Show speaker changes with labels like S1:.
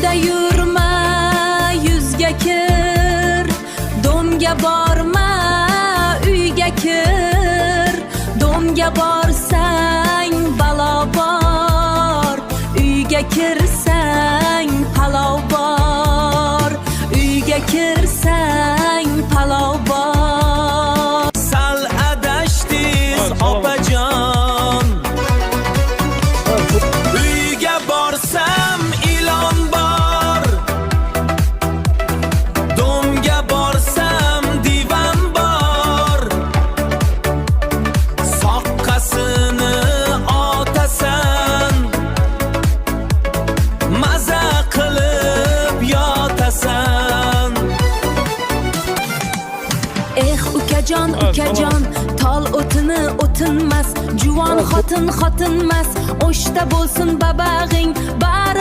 S1: yo'lda yurma, yuzga kir, domga borma, uyga kir. Domga borsang balo bor, uyga kirsang palov bor, uyga kirsang palov bor.
S2: Sal adashdiz opajon, uyga borsam ilon bor, domga borsam divan bor. Soqqasini otasan, maza qilib yotasan.
S1: Ukajon, ukajon, tol o'tini o'tinmas, juvon xotin xotinmas. O'shda bo'lsin babag'ing, bari